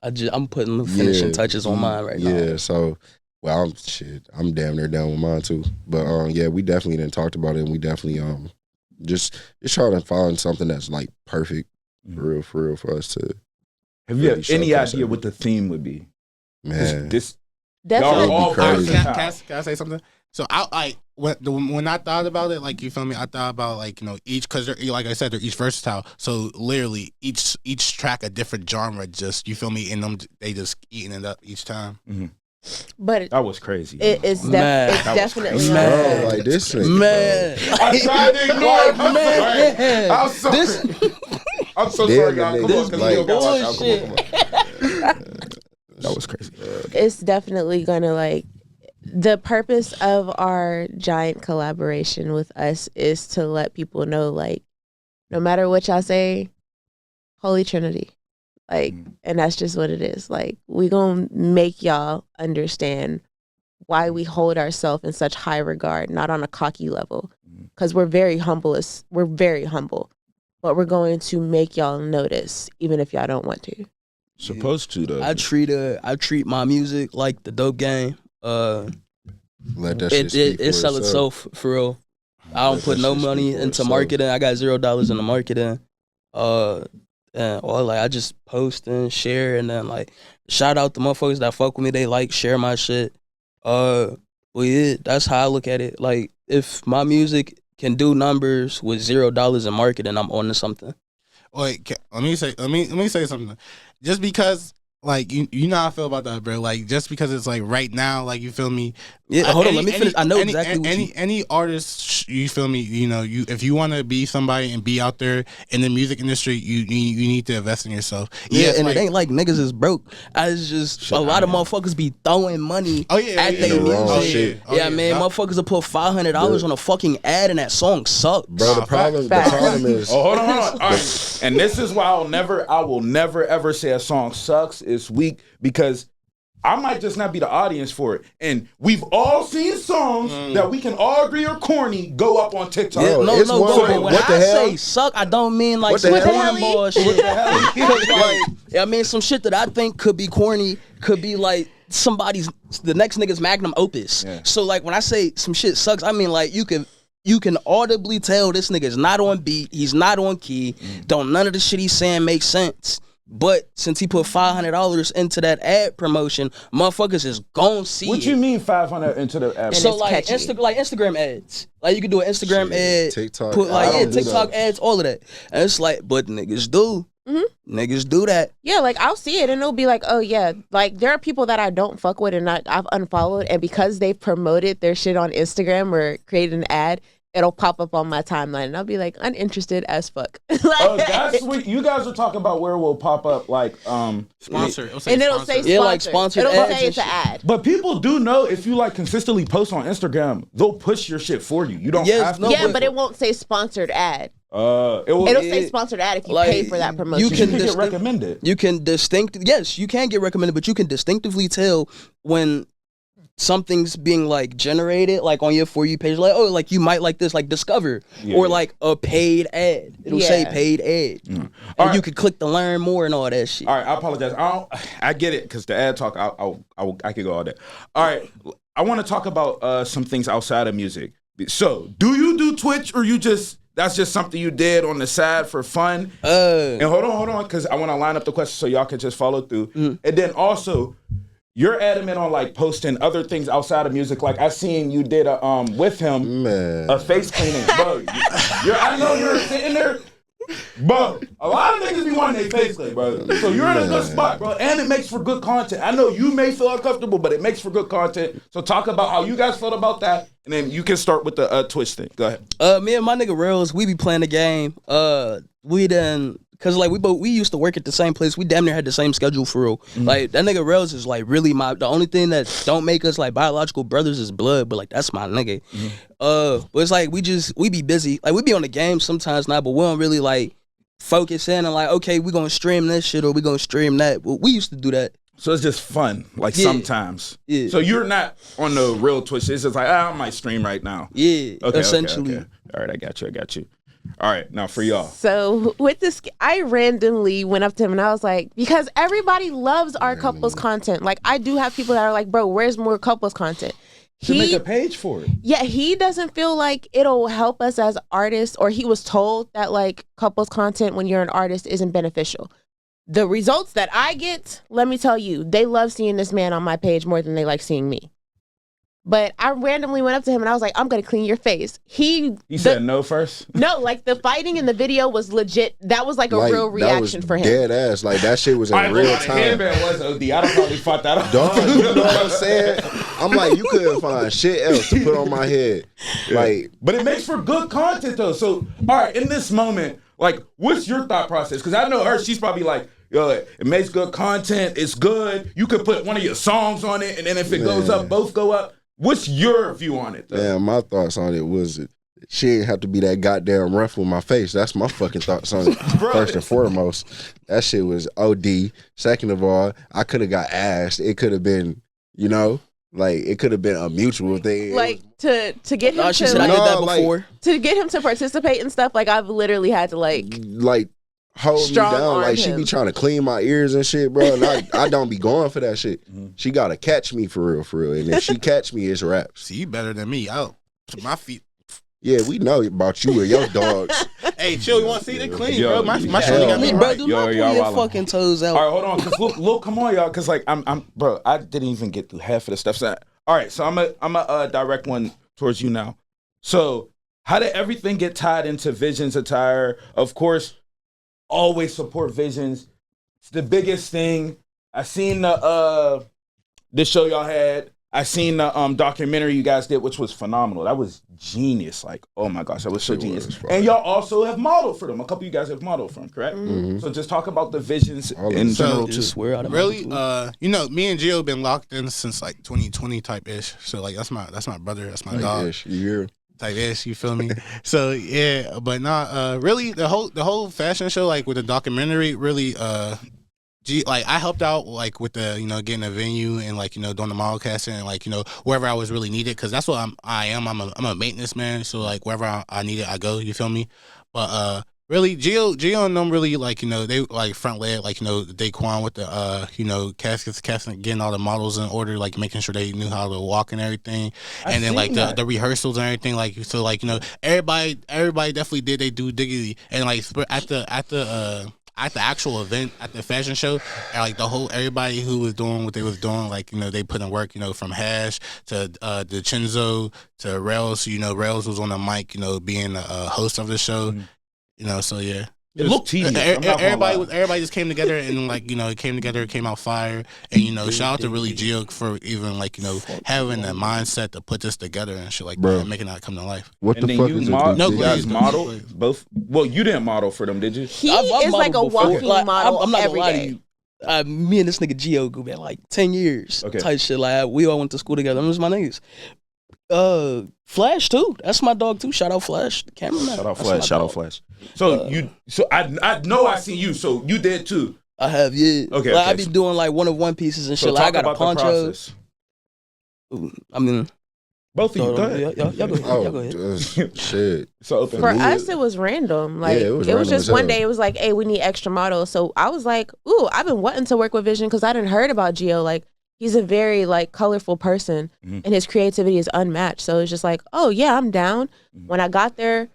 I'm putting the finishing touches on mine right now. Yeah. So, well, I'm damn near done with mine too. But yeah, we definitely done talked about it, and we definitely just trying to find something that's like perfect for real for us to. Have you any idea what the theme would be? Man, this definitely. all crazy. Can I say something? So when I thought about it, like, you feel me, I thought about, like, you know, each, because like I said, they're each versatile. So literally each track a different genre, just, you feel me, and them they just eating it up each time. But that was crazy. It's definitely bro, like this thing, man. I tried to ignore it. Man. I'm sorry. I'm so sorry, y'all. Come on, that was crazy. It's definitely gonna, like, the purpose of our giant collaboration with us is to let people know, like, no matter what y'all say, Holy Trinity. Like, and that's just what it is. Like, we gonna make y'all understand why we hold ourselves in such high regard, not on a cocky level, because we're very humble, but we're going to make y'all notice, even if y'all don't want to. Supposed to though. I treat my music like the dope game. Let that shit speak it sell itself for real. I don't put no money into marketing. I got $0 in the marketing. And or like I just post and share, and then like shout out the motherfuckers that fuck with me. They like share my shit. But yeah, that's how I look at it. Like, if my music can do numbers with $0 in marketing, I'm on to something. Wait, let me say something. Just because, like, you know how I feel about that, bro. Like, just because it's like right now, like, you feel me? Yeah, hold on, let me finish. I know exactly any artist, you feel me? You know, if you want to be somebody and be out there in the music industry, you need to invest in yourself. Yeah, and it ain't like niggas is broke. It's just a lot of motherfuckers be throwing money at their music. Man, motherfuckers will put $500 on a fucking ad, and that song sucks. Bro, the problem is. Oh, hold on. All right. And this is why I will never ever say a song sucks. It's weak, because I might just not be the audience for it. And we've all seen songs that we can all agree are corny go up on TikTok. Yeah, but when I say suck, I don't mean like some corny bullshit. What the hell? I mean, some shit that I think could be corny could be like the next nigga's magnum opus. Yeah. So like when I say some shit sucks, I mean like you can audibly tell this nigga's not on beat, he's not on key, none of the shit he's saying makes sense. But since he put $500 into that ad promotion, motherfuckers is gon' see What you mean $500 into the ad? So like Instagram ads, like you can do an Instagram ad, TikTok, put TikTok ads, all of that. And it's like, but niggas do. Niggas do that. Yeah, like I'll see it and it'll be like, oh yeah, like there are people that I don't fuck with and I've unfollowed, and because they've promoted their shit on Instagram or created an ad, it'll pop up on my timeline, and I'll be like, uninterested as fuck. Oh, that's sweet. You guys are talking about where it will pop up like Sponsor. It'll say sponsored. Yeah, like sponsored It'll ads say and it's an shit. ad. But people do know if you like consistently post on Instagram, they'll push your shit for you. You don't Yes, have to. no, Yeah, but it won't say sponsored ad. It'll Say sponsored ad if you like, pay for that promotion. you can get recommended. You can yes, you can get recommended, but you can distinctively tell when something's being like generated, like on your For You page, like, oh, like you might like this, like discover, or like a paid ad. It'll say paid ad, and you can click to learn more and all that shit. All right, I apologize. I get it because the ad talk, I could go all day. All right, I want to talk about some things outside of music. So, do you do Twitch, or that's just something you did on the side for fun? And hold on, because I want to line up the questions so y'all can just follow through. And then also, you're adamant on like posting other things outside of music. Like I seen you did with him a face cleaning, bro. I know you're sitting there, bro. A lot of niggas be wanting their face cleaned, bro. So you're in a good spot, bro, and it makes for good content. I know you may feel uncomfortable, but it makes for good content. So talk about how you guys felt about that, and then you can start with the Twitch thing. Go ahead. Me and my nigga Rails, we be playing the game. Cause like we used to work at the same place. We damn near had the same schedule for real. Like that nigga Rails is like really the only thing that don't make us like biological brothers is blood, but like that's my nigga. But it's like we be busy. Like we be on the game sometimes now, but we don't really like focus in and like, okay, we gonna stream this shit or we gonna stream that. Well, we used to do that. So it's just fun, like sometimes. Yeah. So you're not on the real Twitch. It's just like, I might stream right now. Yeah, essentially. Okay. All right, I got you. All right, now for y'all. So with this, I randomly went up to him and I was like, because everybody loves our couples content. Like I do have people that are like, bro, where's more couples content? To make a page for it. Yeah, he doesn't feel like it'll help us as artists, or he was told that like couples content when you're an artist isn't beneficial. The results that I get, let me tell you, they love seeing this man on my page more than they like seeing me. But I randomly went up to him and I was like, I'm going to clean your face. He said no first? No, like the fighting in the video was legit. That was like a real reaction for him. Dead ass. Like that shit was in real time. Headband was OD. I don't probably fought that off. Dog, you know what I'm saying? I'm like, you couldn't find shit else to put on my head. Like, but it makes for good content though. So, all right, in this moment, like, what's your thought process? Because I know her, she's probably like, yo, it makes good content. It's good. You could put one of your songs on it, and then if it goes up, both go up. What's your view on it, though? Yeah, my thoughts on it was she didn't have to be that goddamn rough with my face. That's my fucking thoughts on it. First and foremost, that shit was OD. Second of all, I could have got asked. It could have been, like it could have been a mutual thing. Like to get him I did that before. To get him to participate and stuff. Like I've literally had to like hold me down. Like she be trying to clean my ears and shit, bro. And I don't be going for that shit. She gotta catch me for real. And if she catch me, it's raps. See, you better than me. Out my feet. Yeah, we know about you and your dogs. Hey, chill. You want to see they clean, bro? My shit got me bro, right. do not pull your fucking toes out. All right, hold on. Cause look, come on, y'all. Cause like bro, I didn't even get through half of the stuff. So, all right, so I'm a direct one towards you now. So, how did everything get tied into Visions attire? Of course. Always support Visions. It's the biggest thing. I seen the show y'all had. I seen the documentary you guys did, which was phenomenal. That was genius. Like, oh my gosh, that was so genius. And y'all also have modeled for them. A couple of you guys have modeled for them, correct? Mm-hmm. So just talk about the Visions in general too. Really, me and Gio been locked in since like 2020 type ish. So like that's my brother, that's my dog. Type ish, you feel me? So yeah, but not really the whole fashion show, like with the documentary, really like I helped out like with the getting a venue and like doing the model casting and like wherever I was really needed, because that's what I'm a maintenance man, so like wherever I need it I go, you feel me? But really Gio and them really like they like front led like Daquan with the caskets casting, getting all the models in order, like making sure they knew how to walk and everything, and then like the rehearsals and everything, like so like everybody definitely did they do diggity, and like at the actual event, at the fashion show, and like everybody who was doing what they was doing, like they put in work, from Hash to DeCenzo to Rails. Rails was on the mic, being a host of the show. So yeah. It looked tedious. Everybody just came together and like it came together, it came out fire, and shout out to really Gio for even having the mindset to put this together and shit like that and making that come to life. What and the fuck is you guys modeled both? Well, you didn't model for them, did you? He is like a walking model. I'm not every gonna lie day. to you. Me and this nigga Gio go back like 10 years. Okay. Type shit. Like we all went to school together. Them was my niggas. Flash too. That's my dog too. Shout out Flash, the cameraman. Shout out Flash. So I know I seen you. So you did too. I have, yeah. Okay. I be doing like one pieces and shit. Like I got a poncho. I mean, both of you. Go ahead. Y'all go ahead. Shit. So for us, it was random. Like it was just one day. It was like, hey, we need extra models. So I was like, ooh, I've been wanting to work with Vision because I didn't heard about Gio. Like he's a very like colorful person, and his creativity is unmatched. So it's just like, oh yeah, I'm down. When I got there,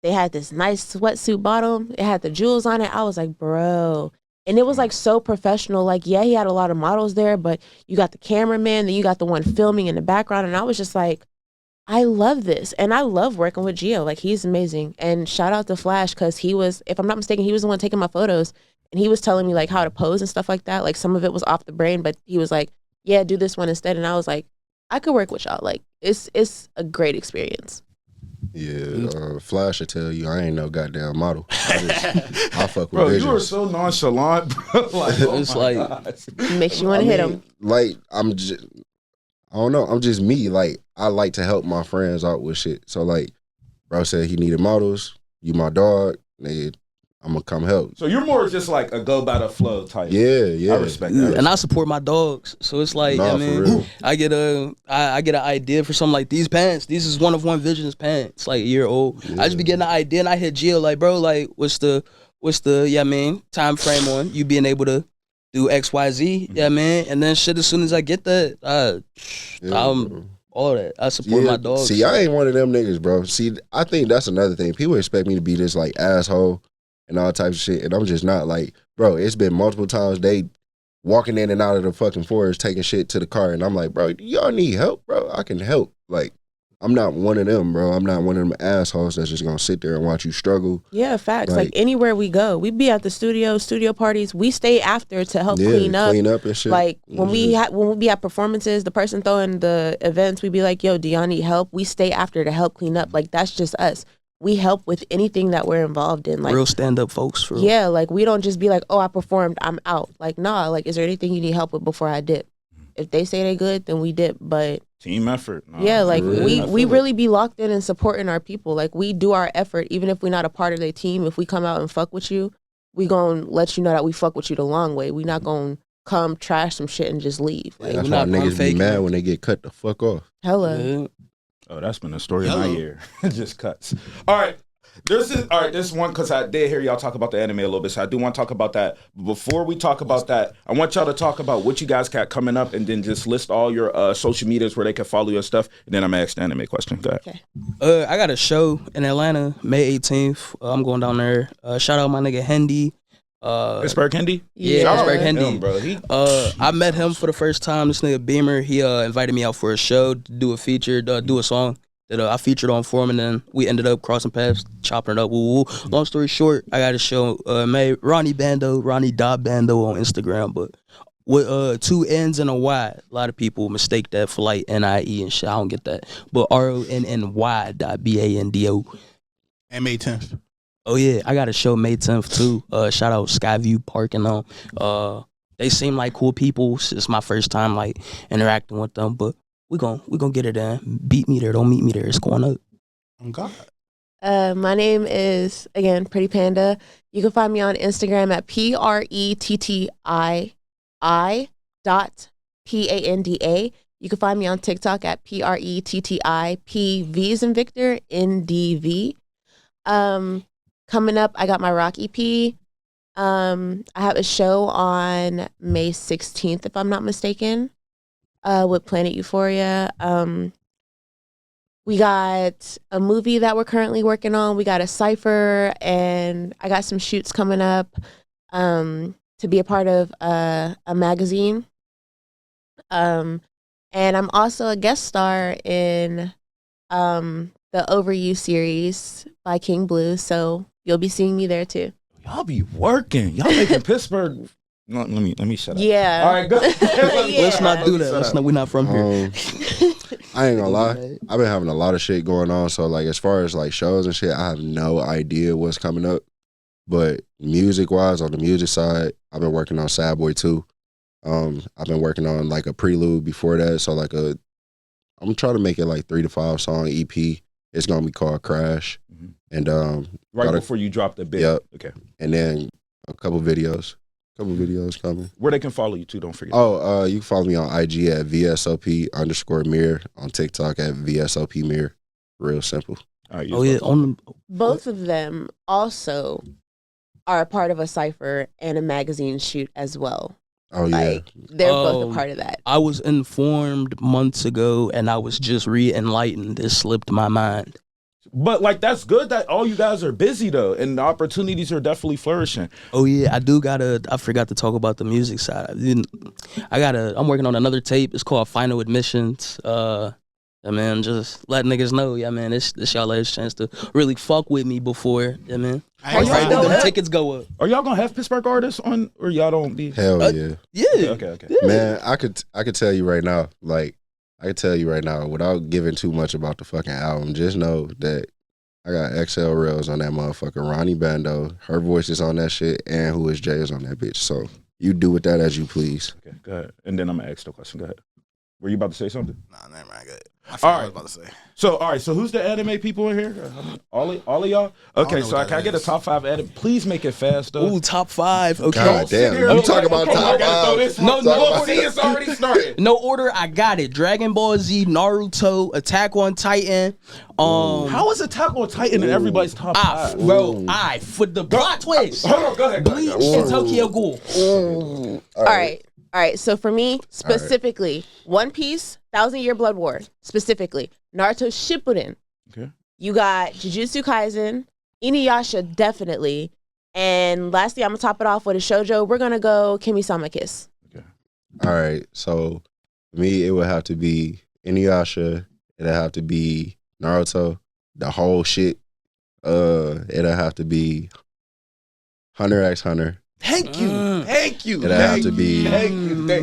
they had this nice sweatsuit bottom. It had the jewels on it. I was like, bro. And it was like so professional. Like, yeah, he had a lot of models there, but you got the cameraman, then you got the one filming in the background. And I was just like, I love this. And I love working with Gio. Like, he's amazing. And shout out to Flash, because he was, if I'm not mistaken, he was the one taking my photos. And he was telling me like how to pose and stuff like that. Like some of it was off the brain, but he was like, yeah, do this one instead. And I was like, I could work with y'all. Like, it's a great experience. Yeah, Flash will tell you I ain't no goddamn model. I fuck with bro, Vision. You were so nonchalant, bro. Like, it's like makes you want to hit him. Like I don't know. I'm just me. Like I like to help my friends out with shit. So like, bro said he needed models. You my dog. Nigga, I'm gonna come help. So you're more just like a go by the flow type. Yeah. I respect that. And I support my dogs. So it's like, Nah, I mean, I get an idea for something like these pants. These is one of One Vision's pants, like a year old. Yeah. I just be getting an idea and I hit Gio like, bro, like what's the time frame on you being able to do XYZ, man. And then shit, as soon as I get that, all that. I support my dogs. See, I ain't one of them niggas, bro. See, I think that's another thing. People expect me to be this like asshole and all types of shit, and I'm just not. Like, bro, it's been multiple times they walking in and out of the fucking forest taking shit to the car, and I'm like, bro, y'all need help, bro? I can help. Like, I'm not one of them, bro. I'm not one of them assholes that's just gonna sit there and watch you struggle. Yeah, facts. Like anywhere we go, we be at the studio parties. We stay after to help clean up and shit. Like when we be at performances, the person throwing the events, we be like, yo, do y'all need help? We stay after to help clean up. Like that's just us. We help with anything that we're involved in. Like real stand up folks. For yeah, like we don't just be like, oh, I performed, I'm out. Like nah, like is there anything you need help with before I dip? If they say they good, then we dip. But team effort. No, yeah, like we really be locked in and supporting our people. Like we do our effort, even if we're not a part of their team. If we come out and fuck with you, we gonna let you know that we fuck with you the long way. We not gonna come trash some shit and just leave. Like, that's why niggas be mad when they get cut the fuck off. Hella. Yeah. Oh, that's been a story of my year. Just cuts. All right. This one, because I did hear y'all talk about the anime a little bit, so I do want to talk about that. But before we talk about that, I want y'all to talk about what you guys got coming up, and then just list all your social medias where they can follow your stuff, and then I'm going to ask the anime question. Go ahead. Okay. I got a show in Atlanta, May 18th. I'm going down there. Shout out my nigga Hendy. Pittsburgh Hendy? Yeah, Pittsburgh Hendy. Him, bro. I met him for the first time. This nigga Beamer, he invited me out for a show to do a feature, do a song that I featured on for him, and then we ended up crossing paths, chopping it up. Woo, woo. Long story short, I got a show, RonnyBando, Ronny.Bando on Instagram, but with 2 N's and a Y. A lot of people mistake that for like NIE and shit. I don't get that. But RONNY.BANDO. And May 10th. Oh yeah, I got a show May 10th too. Shout out Skyview Park and them. They seem like cool people. It's my first time like interacting with them, but we gonna get it in. Beat me there, don't meet me there. It's going up. Oh God. My name is again Pretti Panda. You can find me on Instagram at PRETTII.PANDA. You can find me on TikTok at PRETTIPV as in Victor NDV. Coming up, I got my rock EP. I have a show on May 16th, if I'm not mistaken, with Planet Euphoria. We got a movie that we're currently working on. We got a cypher, and I got some shoots coming up to be a part of a magazine. And I'm also a guest star in the Over You series by King Blue, so you'll be seeing me there too. Y'all be working. Y'all making Pittsburgh. No, let me shut up. Yeah. All right, go. Let's not do that. We're not from here. I ain't gonna lie. I've been having a lot of shit going on. So like, as far as like shows and shit, I have no idea what's coming up. But music wise, on the music side, I've been working on Sad Boy 2. I've been working on like a prelude before that. So like I'm trying to make it like 3 to 5 song EP. It's gonna be called Crash. And right before you drop the bit. Yep. Okay. And then a couple videos coming. Where they can follow you too, don't forget. Oh, you can follow me on IG at VSOP_MIR, on TikTok at VSOPMIR. Real simple. All right, Both of them also are a part of a cypher and a magazine shoot as well. Oh yeah. Like, they're both a part of that. I was informed months ago, and I was just re-enlightened. It slipped my mind. But like, that's good that all you guys are busy though, and the opportunities are definitely flourishing. Oh yeah, I forgot to talk about the music side. I'm working on another tape. It's called Final Admissions. Yeah, man, just let niggas know, yeah, man, this y'all last chance to really fuck with me before, yeah, man. The tickets go up. Are y'all gonna have Pittsburgh artists on, or y'all don't be? Hell yeah. Yeah. Okay. Yeah. Man, I could tell you right now, without giving too much about the fucking album, just know that I got XL Rails on that motherfucker. RonnyBando, her voice is on that shit, and Who Is Jay is on that bitch. So you do with that as you please. Okay, go ahead. And then I'm gonna ask the question. Go ahead. Were you about to say something? Nah, never mind. Good. All right. What I was about to say. So who's the anime people in here? All of y'all? Okay, so can I get a top 5 anime? Please make it fast though. Ooh, top 5. Okay. God damn. You talking about top 5? No, see, it's already started. No order, I got it. Dragon Ball Z, Naruto, Attack on Titan. How is Attack on Titan in everybody's top 5? Bro, for the plot twist. Hold on, go ahead. Bleach and Tokyo Ghoul. All right. So for me, specifically, One Piece, 1,000-Year Blood War, specifically, Naruto Shippuden. Okay. You got Jujutsu Kaisen, Inuyasha, definitely. And lastly, I'm going to top it off with a shoujo. We're going to go Kimi-sama Kiss. Okay. All right. So for me, it would have to be Inuyasha. It'd have to be Naruto. The whole shit. It'd have to be Hunter x Hunter. Thank you. It'd have to be. Thank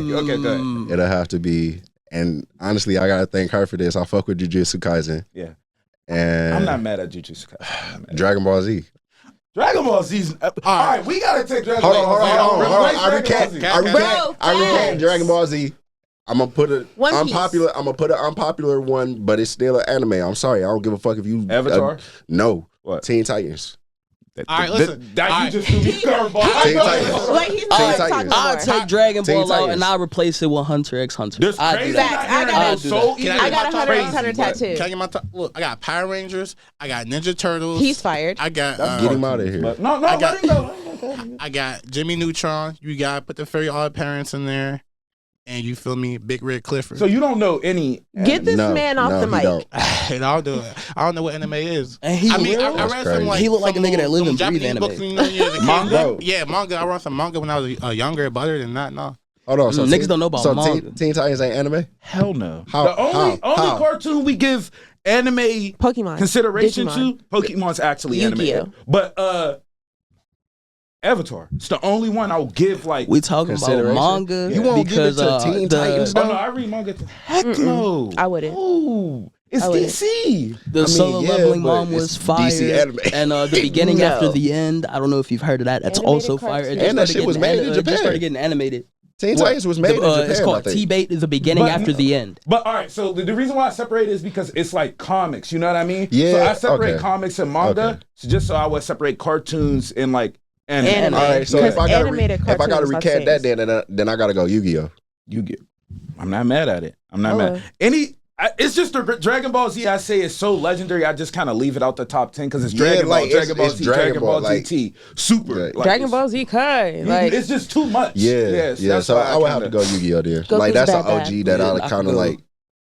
you. Okay, go ahead. It'll have to be, and honestly, I gotta thank her for this. I fuck with Jujutsu Kaisen. Yeah. And I'm not mad at Jujutsu Kaisen. Dragon Ball Z. Dragon Ball Z's. All right, we gotta take Dragon Ball Z. Hold on. I recant Dragon Ball Z. I'm gonna put an unpopular one, but it's still an anime. I'm sorry, I don't give a fuck if you Avatar. No. What? Teen Titans. All right, listen. You just threw me curveball. Teen Titans. Like, he's not talking I'll more. take Dragon Teen Ball out Titans. and I'll replace it with Hunter x Hunter. There's crazy. I got a Hunter x Hunter tattoo. Can I get my top? Look, I got Power Rangers. I got Ninja Turtles. He's fired. I got. Get him out of here. No, let him go. I got Jimmy Neutron. You got to put the Fairy Odd Parents in there. And you feel me? Big Red Clifford. So you don't know any. Get this man off the mic. And I'll do it. I don't know what anime is. And he I read some like. He looked like a nigga that lived in Japanese anime. books when you was a kid. Manga? Yeah, manga. I read some manga when I was younger, but other than that, no. Hold on. So niggas don't know about manga. Teen Titans ain't anime? Hell no. How? The only cartoon we give anime Pokemon consideration Digimon. to, Pokemon's actually Yu-Gi-Oh. animated. But Avatar. It's the only one I'll give like. We talking about manga. You won't give it because, to Teen Titans? Oh no, I read manga. Heck no. I wouldn't. Ooh, it's DC. The solo leveling but mom was it's fire. DC anime. And the beginning No. after the end, I don't know if you've heard of that. That's Animated also fire. cartoon. And that shit was made in It just Japan. started getting animated. Teen Titans was made in Japan. It's called I think. T-Bait is the beginning after the end. But all right, so the reason why I separate is because it's like comics. You know what I mean? Yeah, So I separate okay. comics and manga, Okay. just so I would separate cartoons and like anime. Anime. All right, so Because if I gotta animated recant cartoons are that, then I gotta go Yu-Gi-Oh. I'm not mad at it. I'm not mad. It's just the Dragon Ball Z. I say is so legendary. I just kind of leave it out the top 10 because it's Dragon Ball, Dragon Ball Z, Dragon Ball GT, Super. Right. Like, Dragon Ball Z Kai. Like, it's just too much. Yeah. that's So why I would have to go Yu-Gi-Oh there. Goku's Like that's an bad. OG that I kind of like.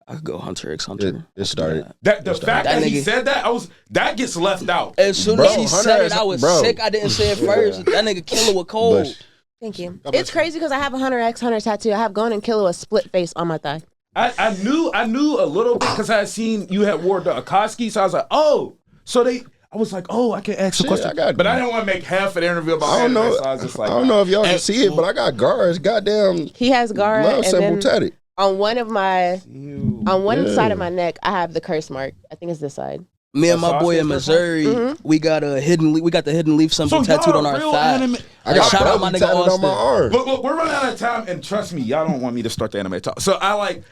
I could go Hunter x Hunter. It started. The fact that he nigga- said that gets left out. As soon Bro, as he Hunter said it, x- I was bro. sick. I didn't say it first. That nigga killer with cold. Bush. thank you. It's crazy because I have a Hunter x Hunter tattoo. I have Gon and Killua split face on my thigh. I knew a little bit because I had seen you had wore the Akatsuki, so I was like, oh, so I was like, oh, I can ask a Shit, question, but I didn't want to make half an interview about I don't anime, know. so I was just like, I don't know if y'all can see it, but I got guards. Goddamn, He has Gara, love and symbol then tatted. on one of my Ew. side of my neck, I have the curse mark. I think it's this side. Me and Oh, so my I boy see in this Missouri, Mhm. we got a we got the hidden leaf symbol So tattooed y'all on our real thigh. anime. I got shout out my Brody nigga tatted on my Austin. arm. Look, we're running out of time, and trust me, y'all don't want me to start the anime talk. So I like,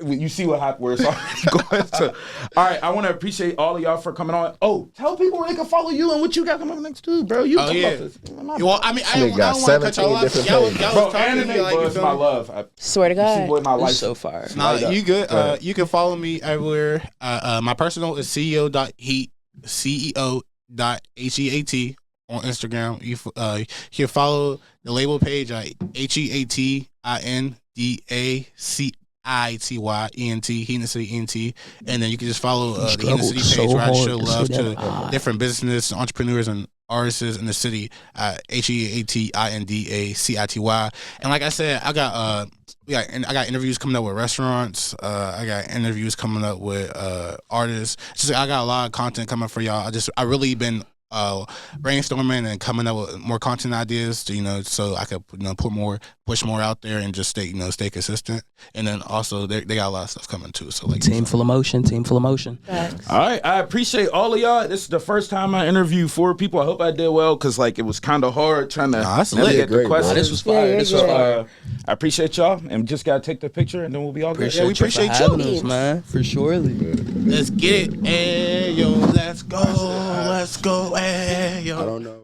you see where it's already going. So, all right, I want to appreciate all of y'all for coming on. Oh, tell people where they can follow you and what you got coming up next too, bro. You Oh, talk yeah. about this. Well, I mean, I Nigga don't got want to cut 17 y'all off. different Y'all pages. was Bro, talking to anime me like, you was feel my me? love. Swear to You see God. what my It's life so fire. Nah, Light up. you good. Go ahead. You can follow me everywhere. My personal is CEO.heat, CEO.heat on Instagram. You can follow the label page at HEATINDACITYENT, Heat in the City ENT, and then you can just follow the Heat in the City page so where I hard show to love say to that. different business entrepreneurs and artists in the city at HEATINDACITY. And like I said, I got interviews coming up with restaurants. I got interviews coming up with artists. Just I got a lot of content coming for y'all. I really been brainstorming and coming up with more content ideas to, so I could push more out there and just stay consistent. And then also they got a lot of stuff coming too. So like Team full of motion. Facts. All right, I appreciate all of y'all. This is the first time I interviewed 4 people. I hope I did well because it was kind of hard trying to that's navigate lit. the questions. This was fire. Yeah, This was yeah. fire. I appreciate y'all, and just gotta take the picture, and then we'll be all good. Appreciate we you appreciate for having you. us, man. For surely. let's get it. Hey yo, let's go. Let's go. Hey yo. I don't know.